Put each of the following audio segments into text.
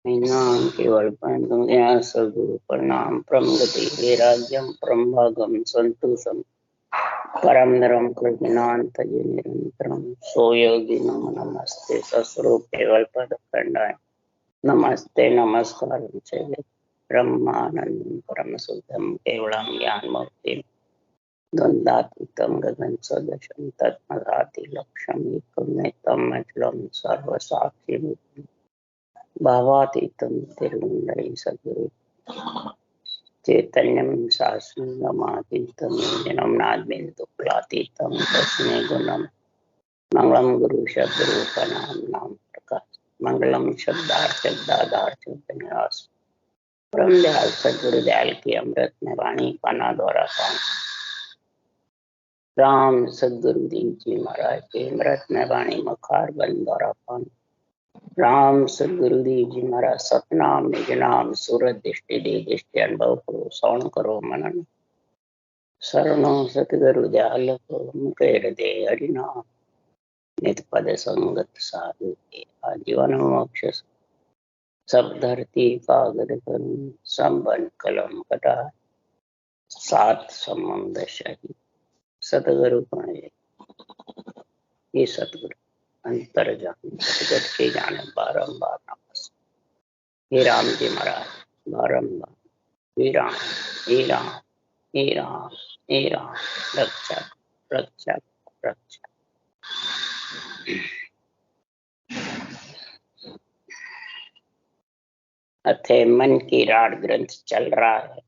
नाम केवल सद्गुरु प्रणाम परम गति वैराग्यम परम भागम संतोषम परम नरम कृष्णांत निरंतरम सोयोगी नम नमस्ते सस्वरूप केवल पद खंडाय नमस्ते नमस्कार ब्रह्मानंद परम शुद्धम केवलम ज्ञान मुक्ति द्वंद्वातीतम गगन सदृशम तत्मदाति लक्ष्यम एकमेतम अचलम सर्वसाक्षी भावातीतं तिरुवंदरे सद्गुरु चैतन्यम शास्त्रमातीतं जन्म नाद्बिन्दुक्लातीतं तस्मै गुणम मंगलम गुरु शब्द रूप नाम नाम प्रकाश मंगलम शब्दार्थ विनाश परम दयाल सद्गुरु दयाल की अमृत में वाणी पाना द्वारा पान राम सद्गुरु दीन जी महाराज के अमृत में वाणी मखार बन द्वारा पान राम सदगुरुदेव जी महाराज सतनाम निज नाम सूरत दृष्टि दे दृष्टि अनुभव करो श्रवण करो मनन शरणो सतगुरु दयाल को मुखे हृदय हरिनाम नित पद संगत साधु के आजीवन मोक्ष सब धरती कागद करूं संबन कलम कटा सात संबंध सही सतगुरु पाए ये सतगुरु अंतर जान जगत के जाने बारंबार नमस्ते हे राम जी महाराज बारंबार हे राम हे राम हे राम हे राम रक्षक रक्षक रक्षक। अथे मन की राड ग्रंथ चल रहा है।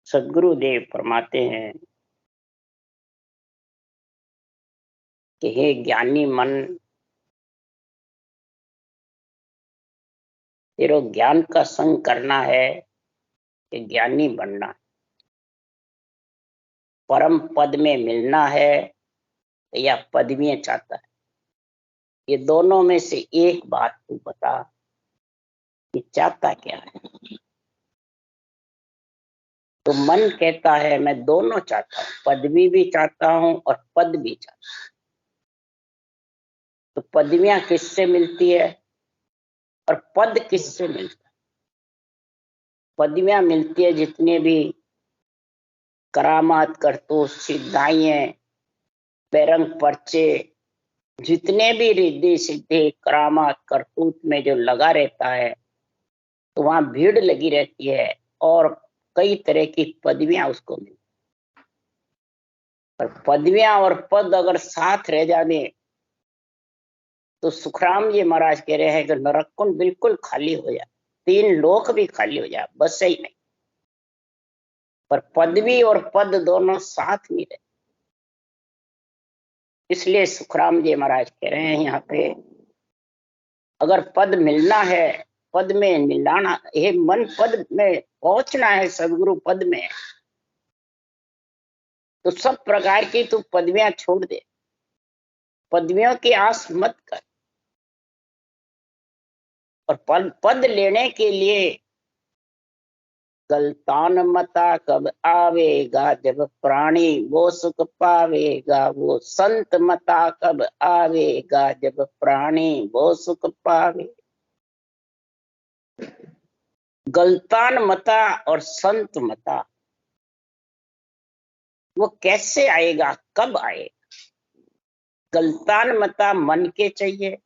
सदगुरुदेव फरमाते हैं कि हे ज्ञानी मन, तेरे ज्ञान का संग करना है कि ज्ञानी बनना है, परम पद में मिलना है या पदवियां चाहता है। ये दोनों में से एक बात तू बता कि चाहता क्या है। तो मन कहता है मैं दोनों चाहता हूं, पदवी भी चाहता हूं और पद भी चाहता हूं। तो पदवियां किससे मिलती है और पद किससे मिलता है? पदवियां मिलती है जितने भी करामात करतूत सिद्धाइए बेरंग पर्चे, जितने भी रिद्धि सिद्धि करामात करतूत में जो लगा रहता है तो वहां भीड़ लगी रहती है और कई तरह की पदवियां उसको मिलती। पर पदवियां और पद अगर साथ रह जाने तो सुखराम जी महाराज कह रहे हैं कि नरक कुंड बिल्कुल खाली हो जाए, तीन लोक भी खाली हो जाए, बस ही नहीं। पर पदवी और पद दोनों साथ नहीं रहे। इसलिए सुखराम जी महाराज कह रहे हैं यहाँ पे अगर पद मिलना है, पद में मिलाना है, मन पद में पहुंचना है, सदगुरु पद में, तो सब प्रकार की तू पदवियां छोड़ दे, पदवियों की आस मत कर। और पद लेने के लिए गलतान मता कब आवेगा, जब प्राणी वो सुख पावेगा। वो संत मता कब आवेगा, जब प्राणी वो सुख पावे। गलतान मता और संत मता वो कैसे आएगा, कब आएगा? गलतान मता मन के चाहिए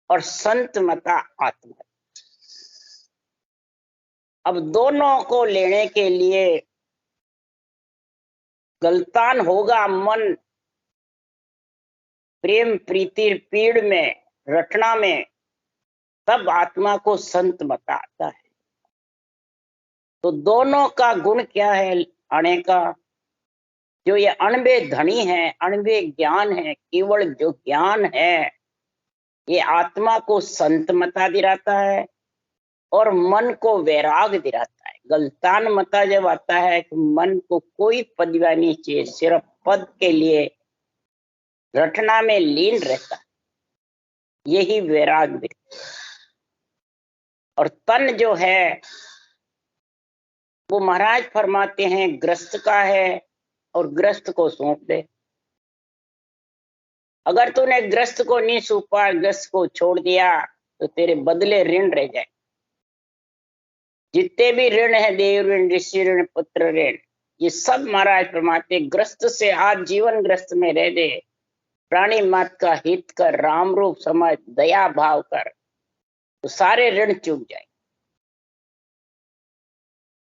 और संत मता आत्मा। अब दोनों को लेने के लिए गलतान होगा मन प्रेम प्रीति पीड़ में रटना में, तब आत्मा को संत मता आता है। तो दोनों का गुण क्या है आने का? जो ये अणबे धनी है, अणबे ज्ञान है, केवल जो ज्ञान है ये आत्मा को संत मता दिलाता है और मन को वैराग दिलाता है। गलतान मता जब आता है कि मन को कोई पदवी नहीं चाहिए, सिर्फ पद के लिए रटना में लीन रहता है, यही वैराग दिखता है। और तन जो है वो महाराज फरमाते हैं ग्रस्त का है और ग्रस्त को सौंप दे। अगर तूने ग्रस्त को नहीं सौंपा, ग्रस्त को छोड़ दिया, तो तेरे बदले ऋण रह जाए। जितने भी ऋण है, देव ऋण, ऋषि ऋण, पुत्र ऋण, ये सब महाराज फरमाते ग्रस्त से आज जीवन ग्रस्त में रह दे, प्राणी मात का हित कर, राम रूप समझ, दया भाव कर, तो सारे ऋण चूक जाए।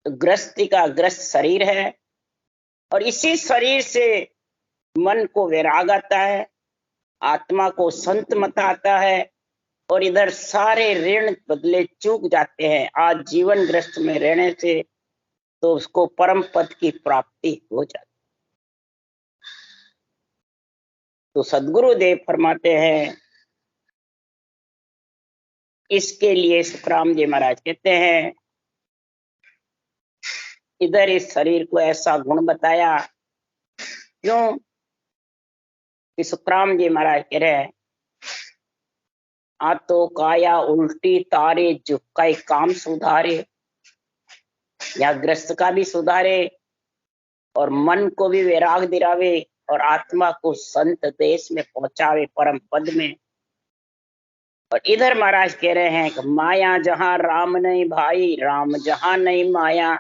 तो ग्रस्ती का ग्रस्त शरीर है, और इसी शरीर से मन को वैराग आता है, आत्मा को संत मत आता है, और इधर सारे ऋण बदले चूक जाते हैं आज जीवन ग्रस्त में रहने से, तो उसको परम पद की प्राप्ति हो जाती। तो सदगुरु देव फरमाते हैं, इसके लिए सुखराम जी महाराज कहते हैं, इधर इस शरीर को ऐसा गुण बताया। क्यों? कि सुखराम जी महाराज कह रहे हैं, आ तो काया उल्टी तारे, झुकाई काम सुधारे। या ग्रस्त का भी सुधारे, और मन को भी वैराग दिलावे, और आत्मा को संत देश में पहुंचावे, परम पद में। और इधर महाराज कह रहे हैं कि माया जहां राम नहीं भाई, राम जहां नहीं माया।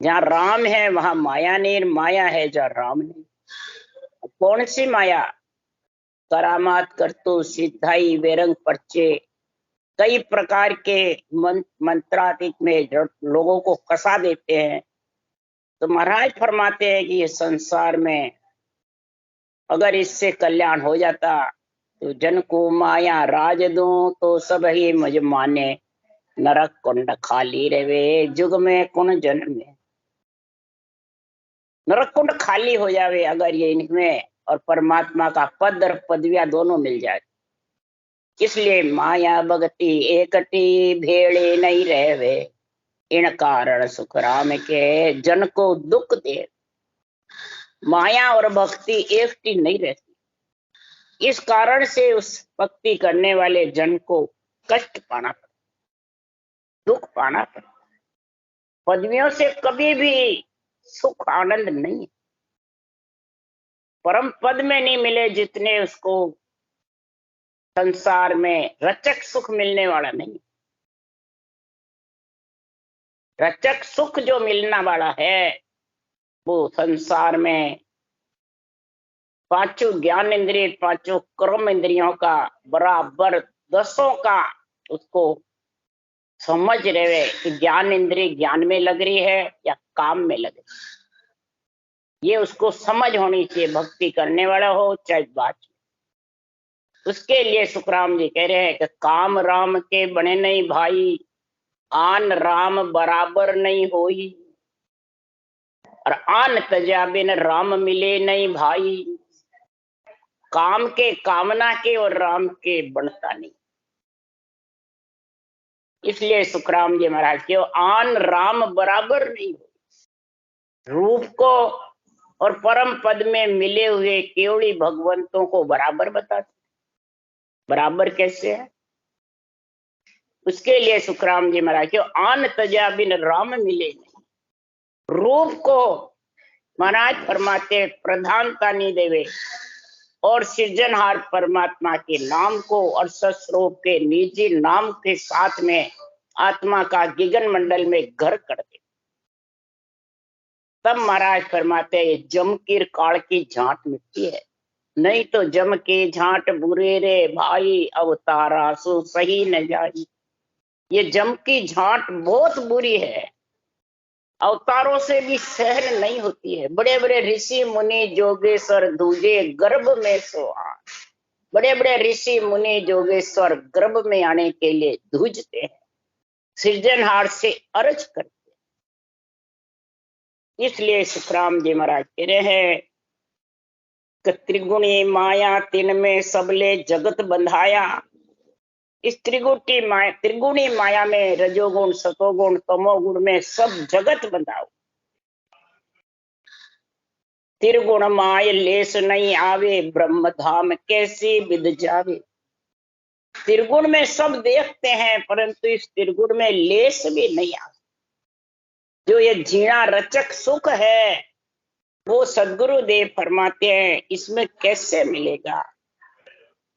जहां राम है वहां माया नहीं, माया है जहां राम नहीं। कौन सी माया? करामात करतु, सिद्धाई, वेरंग पर्चे, कई प्रकार के मंत्रातीत में लोगों को फंसा देते हैं। तो महाराज फरमाते हैं कि ये संसार में अगर इससे कल्याण हो जाता, तो जन को माया राज दूं, तो सब ही मुझ माने, नरक कुंड खाली रहे, जुग में कुण जन्म में। नरक कुंड खाली हो जावे अगर ये इनमें और परमात्मा का पद और पदवियां दोनों मिल जाए। इसलिए माया भगति एकटी, भेड़े नहीं रहवे, इन कारण सुखराम के जन को दुख दे। माया और भक्ति एकटी नहीं रहती, इस कारण से उस भक्ति करने वाले जन को कष्ट पाना पड़ता, दुख पाना पड़ता। पदवियों से कभी भी सुख आनंद नहीं, परम पद में नहीं मिले जितने उसको संसार में रचक सुख मिलने वाला नहीं। रचक सुख जो मिलना वाला है वो संसार में पांचों ज्ञान इंद्रिय, पांचों कर्म इंद्रियों का बराबर 10 का उसको समझ रहे कि ज्ञान इंद्रिय ज्ञान में लग रही है या काम में लग रही है, ये उसको समझ होनी चाहिए, भक्ति करने वाला हो चाहे बात। उसके लिए सुखराम जी कह रहे हैं कि काम राम के बने नहीं भाई, आन राम बराबर नहीं होई, और आन तजा बिन राम मिले नहीं भाई। काम के कामना के और राम के बनता नहीं। इसलिए सुखराम जी महाराज के आन राम बराबर नहीं हो। रूप को और परम पद में मिले हुए केवली भगवंतों को बराबर बताते। बराबर कैसे है? उसके लिए सुखराम जी महाराज के आन तजा बिन राम मिले नहीं। रूप को महाराज फरमाते प्रधानता नहीं देवे, और सृजनहार परमात्मा के नाम को और सस्वरूप के निजी नाम के साथ में आत्मा का गिगन मंडल में घर कर दे। तब महाराज फरमाते ये जमकीर काल की झांट मिटती है, नहीं तो जम के झांट बुरे रे भाई, अवतारा सो सही न जाई। ये जम की झांट बहुत बुरी है, अवतारों से भी सहन नहीं होती है। बड़े बड़े ऋषि मुनि जोगेश्वर दूजे गर्भ में सो आ। बड़े बड़े ऋषि मुनि जोगेश्वर गर्भ में आने के लिए धूजते हैं, सृजनहार से अर्ज करते हैं। इसलिए सुखराम जी महाराज कह रहे हैं कि त्रिगुणी माया तिन में सबले जगत बंधाया। इस त्रिगुणी माया में रजोगुण, सतोगुण, तमोगुण में सब जगत बंधाओ। त्रिगुण माय लेस नहीं आवे, ब्रह्म धाम कैसी विद जावे। त्रिगुण में सब देखते हैं, परंतु इस त्रिगुण में लेस भी नहीं आवे। जो ये जीना रचक सुख है, वो सदगुरु देव फरमाते हैं इसमें कैसे मिलेगा।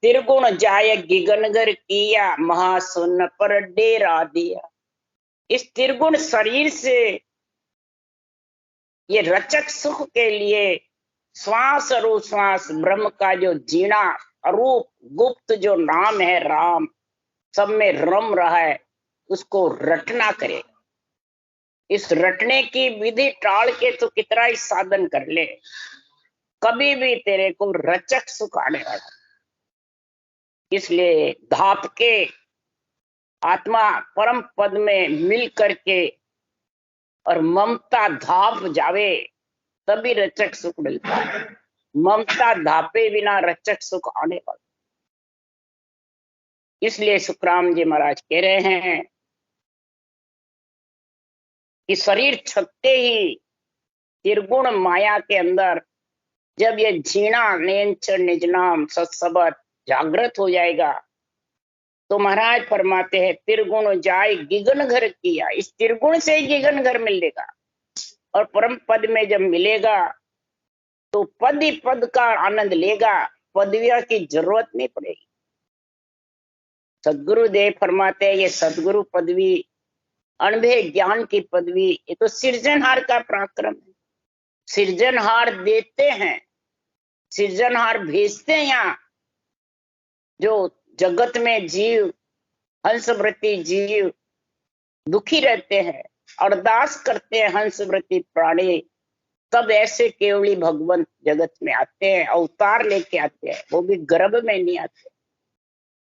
त्रिगुण जाय गिगनगर किया, महासुन पर डेरा दिया। इस त्रिगुण शरीर से ये रचक सुख के लिए श्वास अनुश्वास ब्रह्म का जो जीना अरूप गुप्त जो नाम है राम, सब में रम रहा है, उसको रटना करे। इस रटने की विधि टाल के तो कितना ही साधन कर ले, कभी भी तेरे को रचक सुख आने वाला। इसलिए धाप के आत्मा परम पद में मिल करके और ममता धाप जावे, तभी रचक सुख मिलता है। ममता धापे बिना रचक सुख आने वाला। इसलिए सुखराम जी महाराज कह रहे हैं कि शरीर छकते ही त्रिगुण माया के अंदर जब ये झीणा नेंच निज नाम सत्सबत जागृत हो जाएगा, तो महाराज फरमाते हैं त्रिगुण जाय गिगन घर किया। इस त्रिगुण से ही गिगन घर मिलेगा, और परम पद में जब मिलेगा तो पद ही पद का आनंद लेगा, पदवियों की जरूरत नहीं पड़ेगी। सदगुरु देव फरमाते हैं ये सदगुरु पदवी, अनुभव ज्ञान की पदवी, ये तो सृजनहार का पराक्रम है। सृजनहार देते हैं, सृजनहार भेजते हैं। यहाँ जो जगत में जीव हंसवृत्ति जीव दुखी रहते हैं, अरदास करते हैं हंसवृत्ति प्राणी, तब ऐसे केवली भगवंत जगत में आते हैं, अवतार लेके आते हैं, वो भी गर्भ में नहीं आते।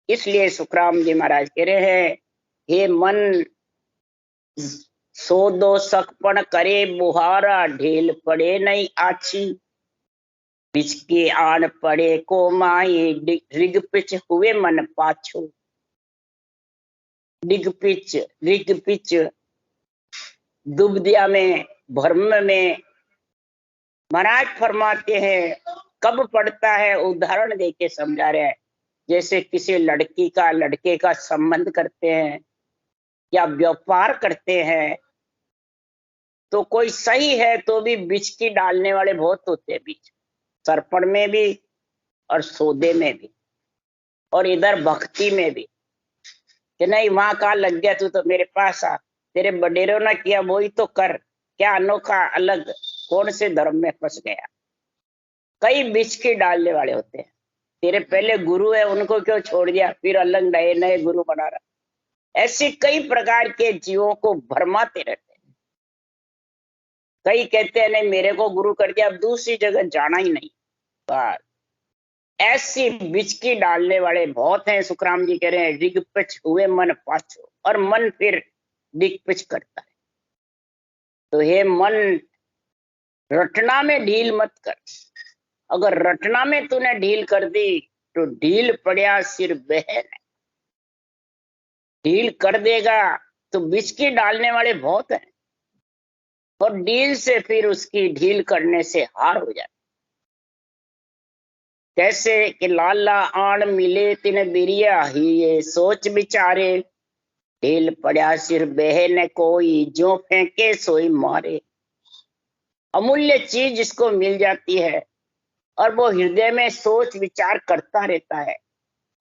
इसलिए सुखराम जी महाराज कह रहे हैं हे मन सो दो सकपण करे बुहारा, ढील पड़े नहीं आछी, बिचके आन पड़े को माई, रिग पिच हुए मन पाछो। डिग पिच दुबदिया में भ्रम में महाराज फरमाते हैं कब पड़ता है, उदाहरण देके समझा रहे हैं। जैसे किसी लड़की का लड़के का संबंध करते हैं या व्यापार करते हैं, तो कोई सही है तो भी बिचकी डालने वाले बहुत होते हैं, बीच सरपण में भी और सौदे में भी, और इधर भक्ति में भी, कि नहीं वहां कहा लग गया तू तो मेरे पास आ, तेरे बडेरों ने किया वही तो कर, क्या अनोखा अलग, कौन से धर्म में फंस गया। कई बिचकी डालने वाले होते हैं, तेरे पहले गुरु है उनको क्यों छोड़ दिया, फिर अलग नए नए गुरु बना रहा। ऐसे कई प्रकार के जीवों को भरमाते रहते हैं। कई कहते हैं नहीं मेरे को गुरु कर दिया, अब दूसरी जगह जाना ही नहीं। पर ऐसी बिचकी डालने वाले बहुत हैं। सुखराम जी कह रहे हैं डिग पिच हुए मन पाछो, और मन फिर डिग पिच करता है। तो हे मन रटना में ढील मत कर, अगर रटना में तूने ढील कर दी तो ढील पड़िया सिर बहन, ढील कर देगा तो बिचकी डालने वाले बहुत हैं, और ढील से फिर उसकी ढील करने से हार हो जाए। कैसे कि लाला आन मिले तिन बिरिया ही, ये सोच बिचारे, ढील पड़ा सिर बहन कोई, जो फेंके सोई मारे। अमूल्य चीज जिसको मिल जाती है और वो हृदय में सोच विचार करता रहता है,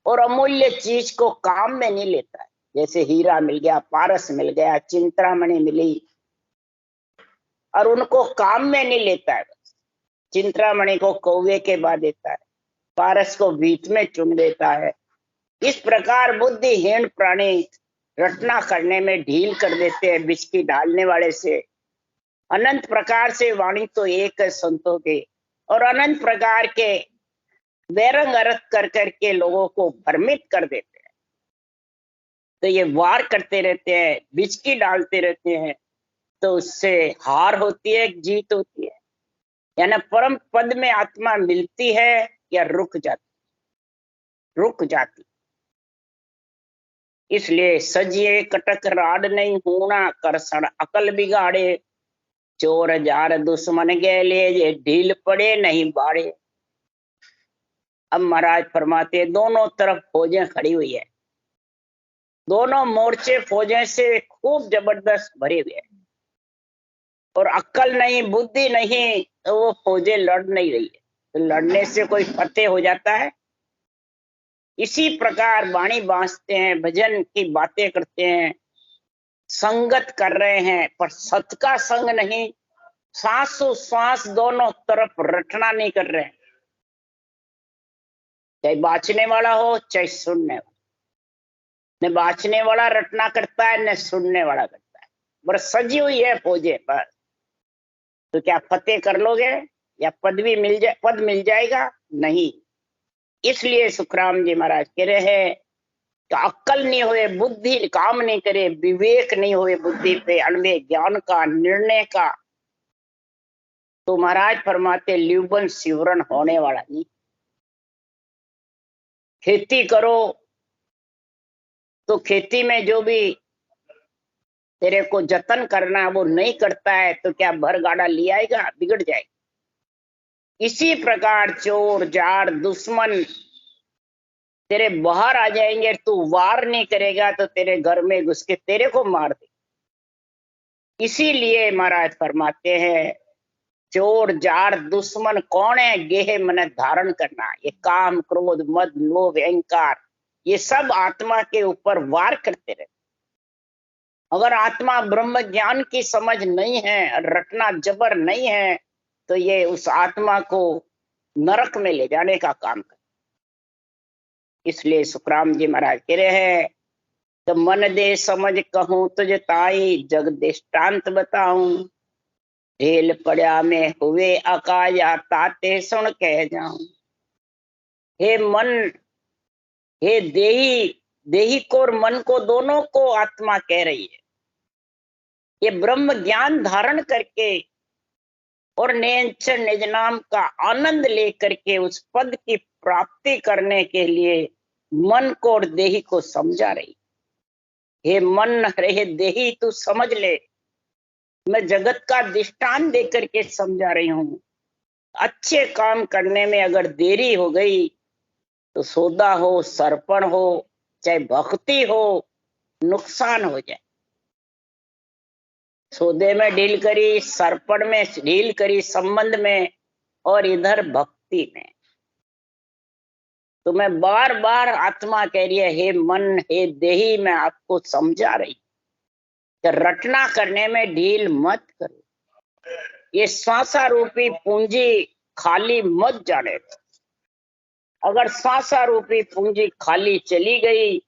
और अमूल्य चीज को काम में नहीं लेता है, जैसे हीरा मिल गया, पारस मिल गया, चिंतामणि मिली, और उनको काम में नहीं लेता है। चिंतामणि को कौवे के बाद देता है, पारस को बीच में चुन देता है। इस प्रकार बुद्धिहीन प्राणी रटना करने में ढील कर देते हैं बिचकी डालने वाले से। अनंत प्रकार से वाणी तो एक है संतों के, और अनंत प्रकार के बेरंग अर्थ कर करके लोगों को भ्रमित कर देते हैं। तो ये वार करते रहते हैं, बिचकी डालते रहते हैं, तो उससे हार होती है, जीत होती है। यानी परम पद में आत्मा मिलती है या रुक जाती। इसलिए सजिए कटक राड नहीं होना, करसण अकल बिगाड़े, चोर जार दुश्मन गैले, ये ढील पड़े नहीं बाड़े। अब महाराज फरमाते दोनों तरफ फौजें खड़ी हुई है, दोनों मोर्चे फौजें से खूब जबरदस्त भरे हुए हैं। और अक्ल नहीं, बुद्धि नहीं, तो वो फौजें लड़ नहीं रही है। तो लड़ने से कोई फतेह हो जाता है? इसी प्रकार वाणी बांसते हैं, भजन की बातें करते हैं, संगत कर रहे हैं, पर सत का संग नहीं, सांसों सांस दोनों तरफ रटना नहीं कर रहे हैं। चाहे बाँचने वाला हो चाहे सुनने वाला, न बाँचने वाला रटना करता है न सुनने वाला करता है, बस सजी हुई है फौजें बस। तो क्या फतेह कर लोगे या पद मिल जाएगा? नहीं। इसलिए सुखराम जी महाराज कह रहे हैं कि अक्ल नहीं हुए, बुद्धि काम नहीं करे, विवेक नहीं हुए बुद्धि पे, अणवे ज्ञान का, निर्णय का, तो महाराज फरमाते ल्यूबन सिवरण होने वाला नहीं। खेती करो तो खेती में जो भी तेरे को जतन करना वो नहीं करता है, तो क्या भर गाड़ा ले आएगा? बिगड़ जाएगा। इसी प्रकार चोर जार दुश्मन तेरे बाहर आ जाएंगे, तू वार नहीं करेगा तो तेरे घर में घुस के तेरे को मार दे। इसीलिए महाराज फरमाते हैं चोर जार दुश्मन कौन है? गेह मन धारण करना। ये काम क्रोध मद लोभ अहंकार, ये सब आत्मा के ऊपर वार करते रहते। अगर आत्मा ब्रह्म ज्ञान की समझ नहीं है, रटना जबर नहीं है, तो ये उस आत्मा को नरक में ले जाने का काम कर। इसलिए सुखराम जी महाराज कह रहे हैं तो मन दे समझ कहूं तुझ ताई, जग दृष्टांत बताऊं, ढेल पड़ा में हुए अकाया, ताते सुन कह जाऊं। हे मन, हे देही, देही को और मन को दोनों को आत्मा कह रही है, ये ब्रह्म ज्ञान धारण करके और निश्चय निज नाम का आनंद लेकर के उस पद की प्राप्ति करने के लिए मन को और देही को समझा रही। हे मन, हे देही, तू समझ ले, मैं जगत का दृष्टांत देकर के समझा रही हूं। अच्छे काम करने में अगर देरी हो गई तो सौदा हो, सर्पण हो, चाहे भक्ति हो, नुकसान हो जाए। सौदे में डील करी, सर्पण में डील करी, संबंध में, और इधर भक्ति में। तो मैं बार बार आत्मा कह रही है हे मन, हे देही, मैं आपको समझा रही कि रटना करने में ढील मत करो। ये श्वासा रूपी पूंजी खाली मत जाने दो। अगर श्वासा रूपी पूंजी खाली चली गई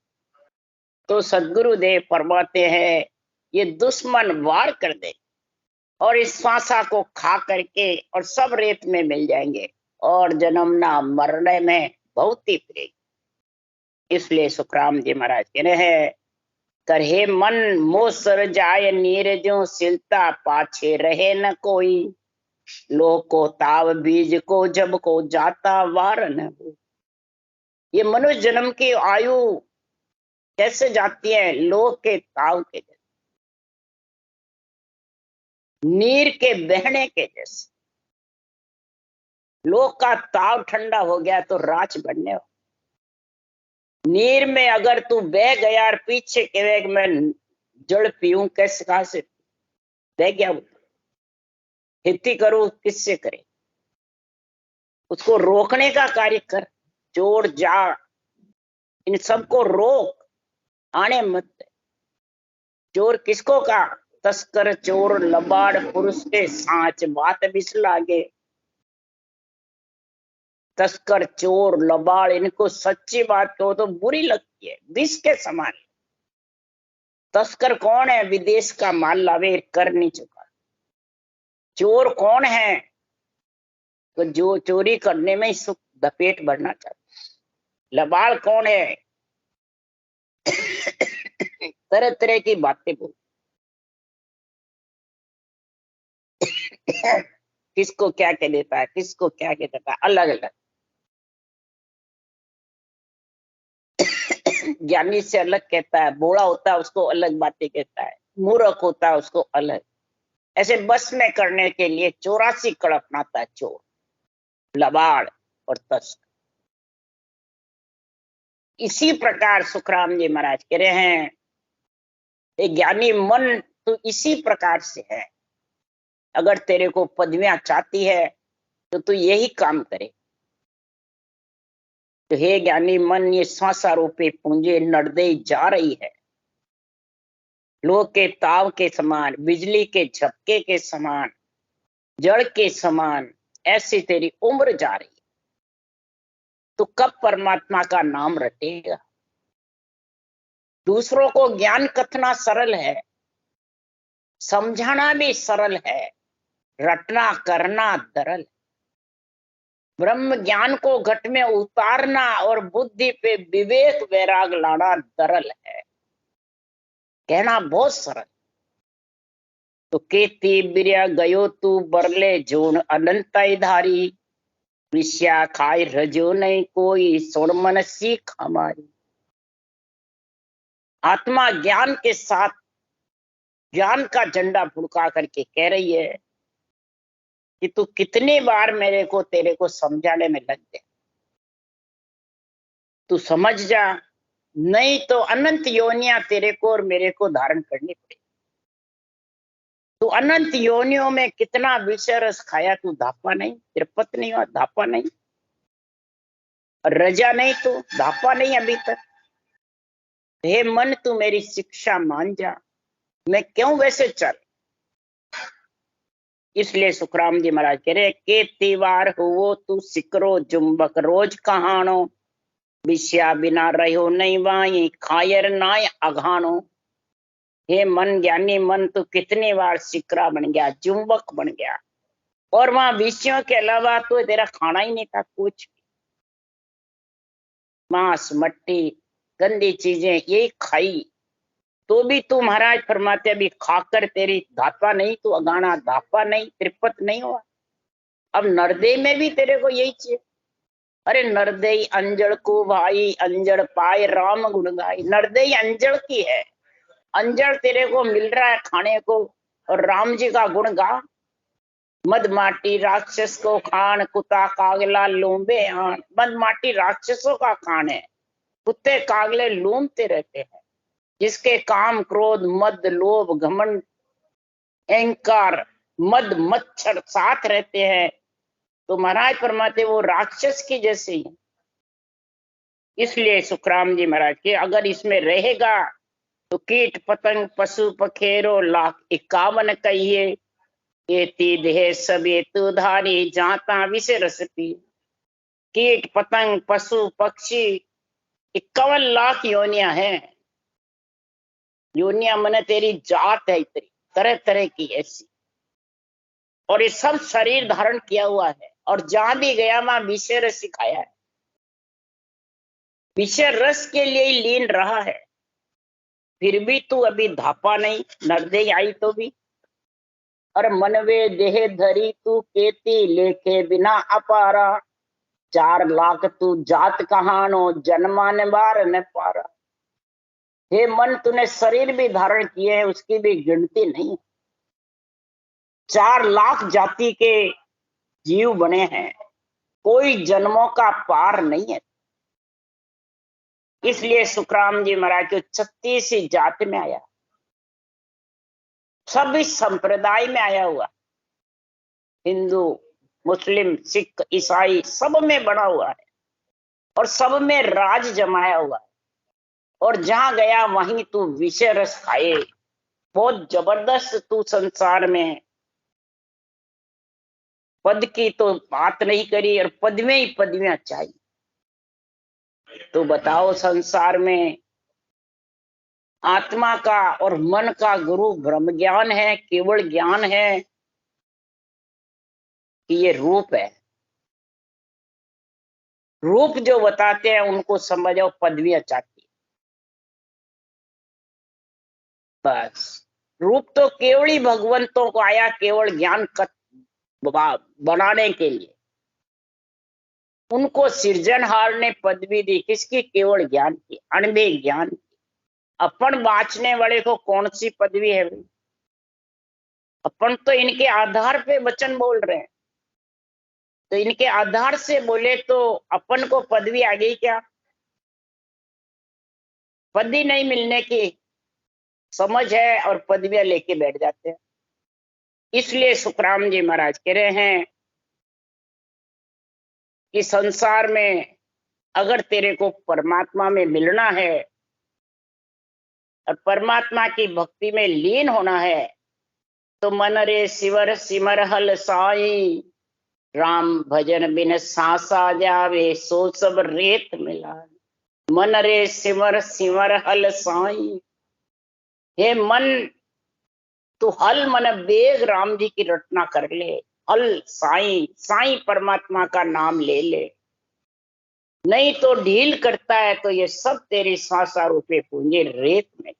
तो सदगुरुदेव फरमाते हैं ये दुश्मन वार कर दे और इस श्वासा को खा करके और सब रेत में मिल जाएंगे और जन्मना मरने में बहुत ही प्रिय। इसलिए सुखराम जी महाराज कह रहे हैं कर हे मन मोह सर जाय नीर जो सिलता पाछे रहे न कोई, लोक को ताव बीज को जब को जाता वार न हो। ये मनुष्य जन्म की आयु कैसे जाती है? लोक के ताव के जैसे, नीर के बहने के जैसे। लोक का ताव ठंडा हो गया तो राच बनने हो। नीर में अगर तू बह गया और पीछे कहे मैं जल पीऊं, कैसे, कहां से बह गया? खेती करो किससे करे? उसको रोकने का कार्य कर। चोर जा इन सबको रोक, आने मत। चोर किसको का? तस्कर चोर लबाड़ पुरुष के सांच बात बिस लागे। तस्कर चोर लबाड़ इनको सच्ची बात कहो तो बुरी लगती है, विष के समान। तस्कर कौन है? विदेश का माल लावे कर नहीं चुका। चोर कौन है? तो जो चोरी करने में सुख दपेट भरना चाहता। लबाड़ कौन है? तरह तरह की बातें बोल। किसको क्या कह देता है, किसको क्या कह देता है, अलग अलग। ज्ञानी से अलग कहता है, बूढ़ा होता है उसको अलग बातें कहता है, मूर्ख होता है उसको अलग। ऐसे बस में करने के लिए 84 कड़ अपनाता है चोर, लबाड़ और तस्कर। इसी प्रकार सुखराम जी महाराज कह रहे हैं ज्ञानी मन तो इसी प्रकार से है। अगर तेरे को पदवियां चाहती है तो तू यही काम करे। तो हे ज्ञानी मन, ये सांसारूपी पूंजी नड़दे जा रही है, लो के ताव के समान, बिजली के झपके के समान, जड़ के समान ऐसी तेरी उम्र जा रही है। तो कब परमात्मा का नाम रटेगा? दूसरों को ज्ञान कथना सरल है, समझाना भी सरल है, रटना करना दरल। ब्रह्म ज्ञान को घट में उतारना और बुद्धि पे विवेक वैराग लाना दरल है, कहना बहुत सरल। तो केती बिरिया गयो तू बरले जोन अनंताई धारी, विषया खाई रजो नहीं कोई सोन मन सीख हमारी। आत्मा ज्ञान के साथ ज्ञान का झंडा फुड़का करके कह रही है कि तू कितनी बार मेरे को तेरे को समझाने में लग गया, तू समझ जा, नहीं तो अनंत योनियां तेरे को और मेरे को धारण करनी पड़ेगी। तू अनंत योनियों में कितना विषय रस खाया, तू धापा नहीं, तृप्त नहीं हुआ, धापा नहीं, रजा नहीं, तू धापा नहीं अभी तक। हे मन, तू मेरी शिक्षा मान जा, मैं क्यों वैसे चल। इसलिए सुखराम जी महाराज कह रहे के तीवार हुओ तू सिकरो जुम्बक रोज कहानो, विषया बिना रहो नहीं वाई खायर नाय अघानो। हे मन, ज्ञानी मन, तू कितनी बार सिकरा बन गया, जुम्बक बन गया, और वहां विषयों के अलावा तो तेरा खाना ही नहीं था कुछ। मांस मट्टी गंदी चीजें यही खाई, तो भी तू महाराज फरमाते अभी खाकर तेरी धापा नहीं, तू अगाना धापा नहीं, तृप्त नहीं हुआ। अब नरदेय में भी तेरे को यही चाहिए। अरे नरदेय अंजड़ को भाई, अंजड़ पाए राम गुण गाई। नरदेय अंजड़ की है, अंजड़ तेरे को मिल रहा है खाने को, और राम जी का गुण गा। मद माटी राक्षस को खान, कुत्ता कागला लोंबे आन। मद माटी राक्षसों का खान है, कुत्ते कागले लूमते रहते हैं, जिसके काम क्रोध मद लोभ घमंड अहंकार मद मच्छर साथ रहते हैं, तो महाराज फरमाते वो राक्षस की जैसे ही। इसलिए सुखराम जी महाराज के अगर इसमें रहेगा तो कीट पतंग पशु पखेरो 151 कहिए, ये देह सब ये तुधारी जाता विषय रस पी। कीट पतंग पशु पक्षी 51 लाख योनिया हैं। योनिया मन तेरी जात है, इतनी तरह तरह की ऐसी, और ये सब शरीर धारण किया हुआ है, और जहां भी गया वहां विषय रस सिखाया है, विषय रस के लिए ही लीन रहा है। फिर भी तू अभी धापा नहीं, नरदेय आई तो भी। और मनवे देह धरी तू केती, लेके बिना अपारा, 4 लाख तू जात कहानो, जन्मान बार न पारा। हे मन, तूने शरीर भी धारण किए हैं, उसकी भी गिनती नहीं। 4 लाख जाति के जीव बने हैं, कोई जन्मों का पार नहीं है। इसलिए सुखराम जी महाराज को 36 जात में आया, सभी संप्रदाय में आया हुआ, हिंदू मुस्लिम सिख ईसाई सब में बना हुआ है, और सब में राज जमाया हुआ है। और जहां गया वहीं तू विषय रस खाए। बहुत जबरदस्त तू संसार में पद की तो बात नहीं करी, और पद में ही पदवियां चाहिए। तो बताओ संसार में आत्मा का और मन का गुरु ब्रह्म ज्ञान है, केवल ज्ञान है, कि ये रूप है। रूप जो बताते हैं उनको समझो पदवियां चाहती है। बस रूप तो केवल ही भगवंतों को आया, केवल ज्ञान बनाने के लिए। उनको सृजनहार ने पदवी दी, किसकी? केवल ज्ञान की, अणबे ज्ञान की। अपन बाँचने वाले को कौन सी पदवी है भाई? अपन तो इनके आधार पे वचन बोल रहे हैं, तो इनके आधार से बोले तो अपन को पदवी आ गई क्या? पदवी नहीं मिलने की समझ है, और पदवियां लेके बैठ जाते हैं। इसलिए सुखराम जी महाराज कह रहे हैं कि संसार में अगर तेरे को परमात्मा में मिलना है और परमात्मा की भक्ति में लीन होना है तो मन रे शिवर सिमर हल साई, राम भजन बिन सांसा जावे सो सब रेत मिला। मन रे सिमर सिमर हल साई, हे मन तू हल मन बेग राम जी की रटना कर ले। हल साई, साई परमात्मा का नाम ले ले, नहीं तो ढील करता है तो ये सब तेरी सांसा रूपे पूंजी रेत में।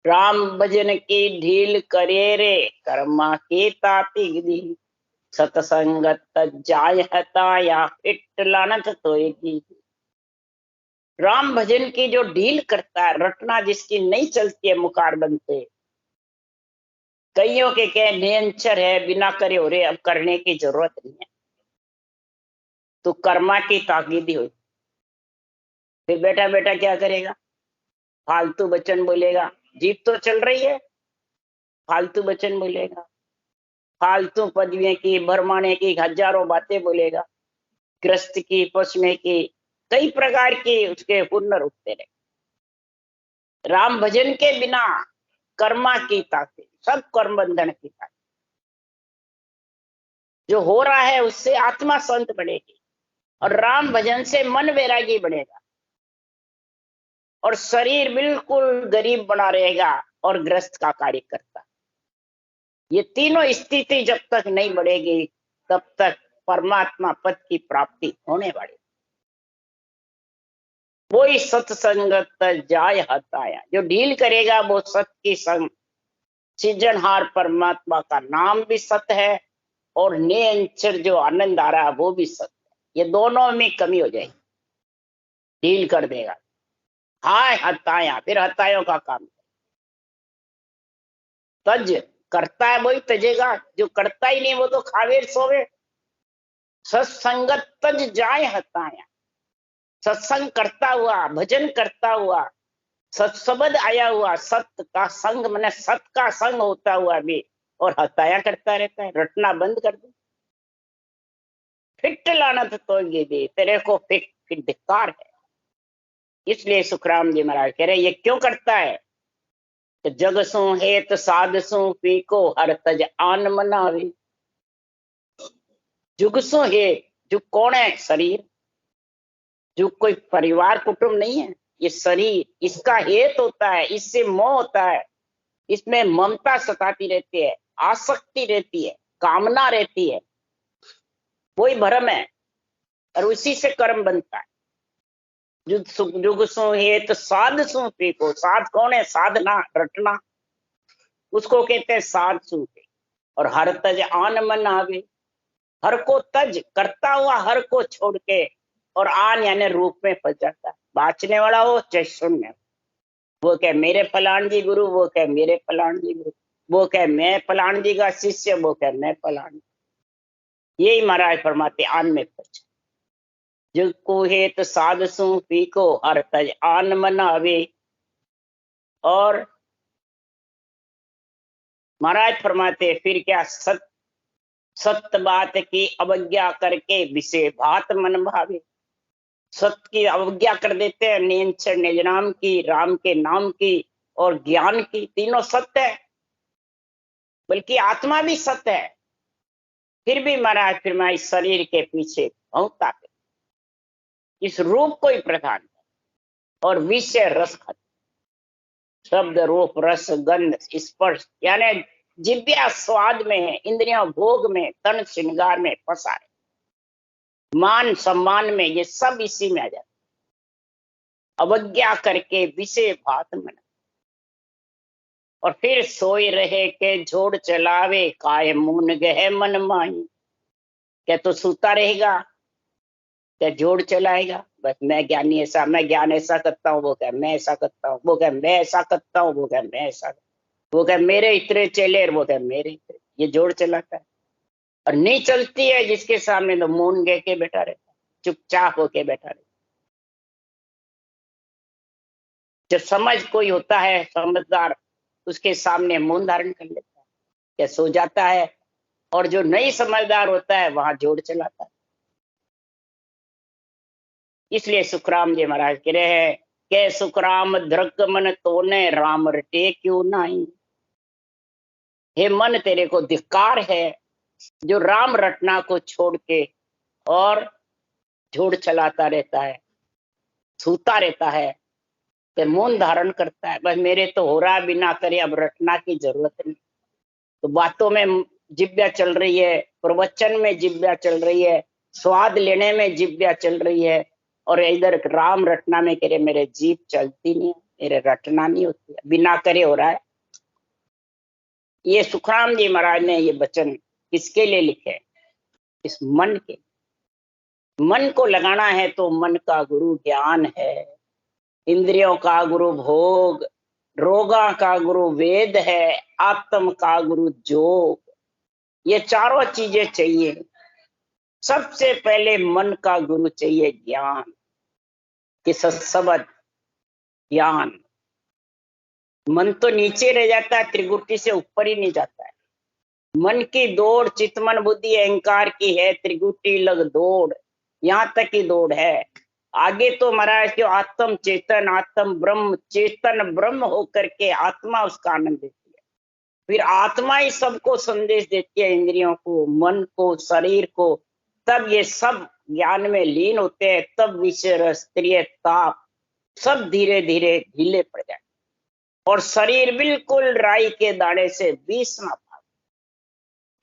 राम भजन की ढील करे रे कर्मा के ताती दी, सतसंगत जाय हताया फिट लानत तोएगी। राम भजन की जो ढील करता है, रटना जिसकी नहीं चलती है मुकार बनते, कईयों के कह नियंचर है बिना करे हो रे, अब करने की जरूरत नहीं है, तो कर्मा की ताकीदी हुई। फिर बेटा बेटा क्या करेगा, फालतू वचन बोलेगा, जीत तो चल रही है, फालतू वचन बोलेगा, फालतू पदवियों की भरमाने की हजारों बातें बोलेगा, ग्रस्त की पसने की कई प्रकार की उसके हुनर उठते रहे। राम भजन के बिना कर्मा की ताकत, सब कर्म बंधन की ताकत, जो हो रहा है उससे आत्मा संत बढ़ेगी और राम भजन से मन वैरागी बढ़ेगा और शरीर बिल्कुल गरीब बना रहेगा और ग्रस्त का कार्य करता। ये तीनों स्थिति जब तक नहीं बढ़ेगी तब तक परमात्मा पद की प्राप्ति होने वाली। वही सत्संगत जाय हताया, जो ढील करेगा वो सत की संग, सृजनहार परमात्मा का नाम भी सत्य है और निरंतर जो आनंद आ रहा है वो भी सत्य है। ये दोनों में कमी हो जाएगी, ढील कर देगा। हाय हताया, फिर हतायों का काम तज, करता है वही तजेगा, जो करता ही नहीं वो तो खावे सोवे। सत्संगत तज जाय हताया, सत्संग करता हुआ, भजन करता हुआ, सत्सबद आया हुआ, सत्य का संग मैंने सत का संग होता हुआ भी और हताया करता रहता है, रटना बंद कर दे। फिट लानत तो ये दे, तेरे को फिट धिक्कार है। इसलिए सुखराम जी महाराज कह रहे ये क्यों करता है, जग सो हेत साध सो पीको हर तज आन मनावे। जुग सो हेत, जुग कौन है, शरीर, जुग कोई परिवार कुटुंब नहीं है, ये शरीर इसका हेत होता है, इससे मोह होता है, इसमें ममता सताती रहती है, आसक्ति रहती है, कामना रहती है, वही भ्रम है और उसी से कर्म बनता है। जुग सो हेत साध सो पीको, साध कौन है, साधना रटना, उसको कहते हैं साध सूते। और हर तज आन मन आवे, हर को तज करता हुआ हर को छोड़ के और आन यानी रूप में फंस जाता है। बाँचने वाला हो चाहे शून्य, वो कहे मेरे फलान जी गुरु, वो कहे मेरे फलान जी गुरु, वो कहे मैं फलान जी का शिष्य, वो कहे मैं फलान। यही महाराज फरमाते आन में फंस। जुग को हेत साध सु पीको हर तज आन मन आवे। और महाराज फरमाते फिर क्या, सत्य बात की अवज्ञा करके विषय भात मन भावे। सत्य की अवज्ञा कर देते हैं, नियंत्रण निज नाम की, राम के नाम की और ज्ञान की, तीनों सत्य है, बल्कि आत्मा भी सत्य है। फिर भी महाराज फिर मैं इस शरीर के पीछे भौंकता है, इस रूप को ही प्रधान और विषय रस खत्म, शब्द रूप रस गंध स्पर्श यानी जिव्या स्वाद में, इंद्रियों भोग में, तन श्रृंगार में फंसा है, मान सम्मान में, ये सब इसी में आ जाता। अवज्ञा करके विषय भात मन, और फिर सोई रहे के जोड़ चलावे, काय मून गहे मन माही। क्या तो सूता रहेगा, क्या जोड़ चलाएगा, बस मैं ज्ञानी ऐसा, मैं ज्ञान ऐसा करता हूँ, वो क्या मैं ऐसा करता हूँ, वो क्या मैं ऐसा करता हूँ, वो क्या मैं ऐसा, वो क्या मेरे इतने चले, वो क्या मेरे इतने, ये जोड़ चलाता है। और नहीं चलती है जिसके सामने तो मून गे के बैठा रहता है, चुपचाप होके बैठा रहता है। जब समझ कोई होता है समझदार, उसके सामने मौन धारण कर लेता है, क्या सो जाता है, और जो नहीं समझदार होता है वहां जोड़ चलाता है। इसलिए सुखराम जी महाराज कह रहे हैं के सुखराम धृक मन तोने राम रटे क्यों नहीं। हे मन, तेरे को धिक्कार है जो राम रटना को छोड़ के और जोड़ चलाता रहता है, सूता रहता है, तो मौन धारण करता है, बस मेरे तो हो रहा बिना करे, अब रटना की जरूरत नहीं। तो बातों में जिब्या चल रही है, प्रवचन में जिब्या चल रही है, स्वाद लेने में जिब्या चल रही है, और इधर राम रटना में करे मेरे जीभ चलती नहीं, मेरे रटना नहीं होती है, बिना करे हो रहा है। ये सुखराम जी महाराज ने ये वचन किसके लिए लिखे? इस मन के। मन को लगाना है तो मन का गुरु ज्ञान है, इंद्रियों का गुरु भोग, रोगा का गुरु वेद है, आत्म का गुरु जोग। ये चारों चीजें चाहिए। सबसे पहले मन का गुरु चाहिए ज्ञान, कि सत्सबद ज्ञान। मन तो नीचे रह जाता है, त्रिगुटी से ऊपर ही नहीं जाता है। मन की दौड़ चित्त मन बुद्धि अहंकार की है, त्रिगुटी लग दौड़, यहाँ तक की दौड़ है। आगे तो महाराज क्यों आत्म चेतन, आत्म ब्रह्म, चेतन ब्रह्म होकर के आत्मा उसका आनंद देती है। फिर आत्मा ही सबको संदेश देती है, इंद्रियों को, मन को, शरीर को। तब ये सब ज्ञान में लीन होते हैं, तब विषय स्त्रीय ताप सब धीरे धीरे ढीले पड़ जाए, और शरीर बिल्कुल राई के दाने से 20 ना भाग।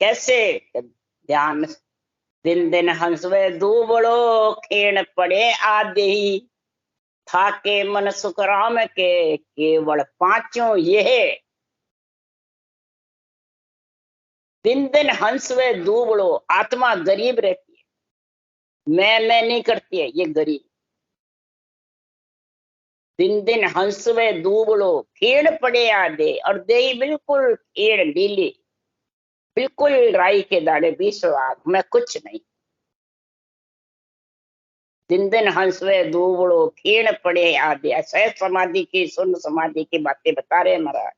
कैसे? ध्यान। दिन दिन हंसवे दूबड़ो, खेण पड़े आदि, थाके मन सुखराम के, केवल पांचों ये। दिन दिन हंसवे दूबड़ो, आत्मा गरीब रहती है, मैं नहीं करती है, ये गरीब। दिन दिन हंसवे दूबड़ो, खेड़ पड़े आदे, और देही बिल्कुल खेड़ ढीली, बिल्कुल राई के दाने 20 भाग, मैं कुछ नहीं। दिन दिन हंसवे दूबड़ो, खेड़ पड़े आदे। सहज समाधि की, शून्य समाधि की बातें बता रहे महाराज,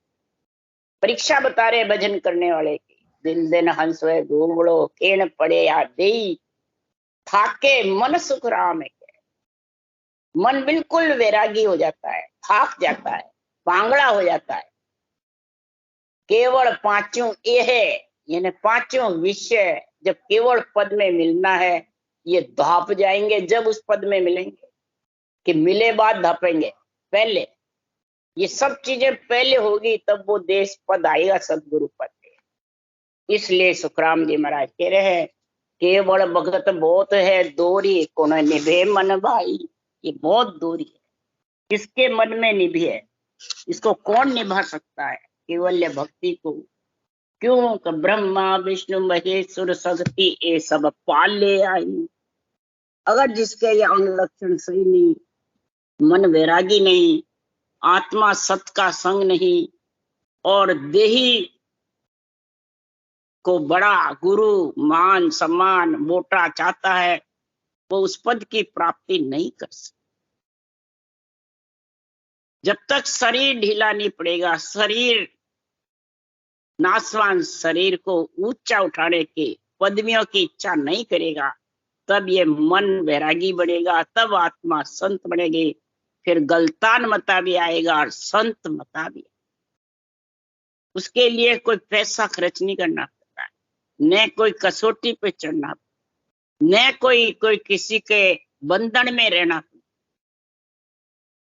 परीक्षा बता रहे भजन करने वाले की। दिन दिन हंसवे दूबड़ो, खेड़ पड़े आदे, थाके मन सुख राम है। मन बिल्कुल वैरागी हो जाता है, थाक जाता है, पांगड़ा हो जाता है। केवल पांचों ये है, यानी पांचों विषय जब केवल पद में मिलना है, ये धाप जाएंगे जब उस पद में मिलेंगे, कि मिले बाद धापेंगे। पहले ये सब चीजें पहले होगी, तब वो देश पद आएगा, सदगुरु पद। इसलिए सुखराम जी महाराज कह रहे हैं, केवल भगत बहुत है दोरी, कौन निभे मन भाई। ये बहुत दूरी है, किसके मन में निभी है, इसको कौन निभा सकता है? केवल भक्ति को। क्यों? कि ब्रह्मा विष्णु महेश्वर शक्ति ये सब पाल ले आई। अगर जिसके ये अंग लक्षण सही नहीं, मन वैरागी नहीं, आत्मा सत का संग नहीं, और देही को बड़ा गुरु मान सम्मान मोटा चाहता है, वो उस पद की प्राप्ति नहीं कर सकता। जब तक शरीर ढीला नहीं पड़ेगा, शरीर नासवान शरीर को ऊंचा उठाने की पदवियों की इच्छा नहीं करेगा, तब ये मन वैरागी बढ़ेगा, तब आत्मा संत बनेगी। फिर गलतान मता भी आएगा और संत मता भी। उसके लिए कोई पैसा खर्च नहीं करना पड़ता है, न कोई कसौटी पे चढ़ना, न कोई किसी के बंधन में रहना,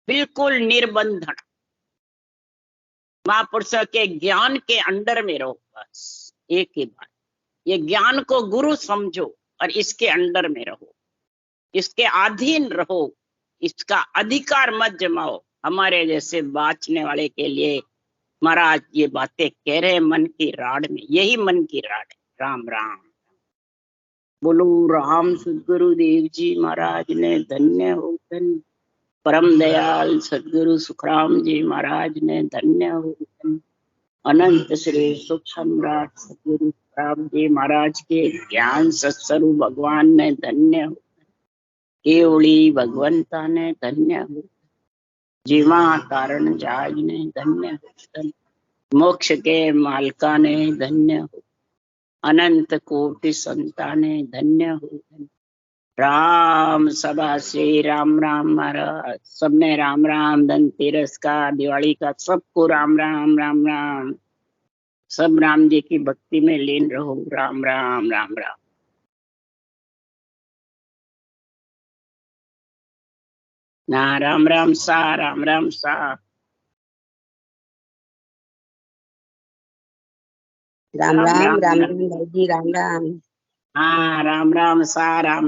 बिल्कुल निर्बंधन। महापुरुषों के ज्ञान के अंडर में रहो, बस एक ही बात। ये ज्ञान को गुरु समझो और इसके अंडर में रहो, इसके अधीन रहो, इसका अधिकार मत जमाओ। हमारे जैसे बाँचने वाले के लिए महाराज ये बातें कह रहे हैं मन की राड में, यही मन की राड है। राम राम बोलो। राम सदगुरु देव जी महाराज ने धन्य हो, धन्य। परम दयाल सदगुरु सुखराम जी महाराज ने धन्य हो, धन्य। अनंत श्री सुख सम्राट सदगुरु राम जी महाराज के ज्ञान सत्स्वरूप भगवान ने धन्य हो, केवली भगवंता ने धन्य हो, जीवा कारण जाज ने धन्य हो, मोक्ष के मालकाने धन्य हो, अनंत कोटि संताने धन्य हो। राम सभा श्री राम राम महाराज। सबने राम राम। धनतेरस का, दिवाली का, सबको राम राम राम राम। सब राम जी की भक्ति में लीन रहो। राम राम राम राम। ना राम राम सा, राम राम सा। राम राम राम राम भाई जी, राम राम। हाँ, राम राम सा, राम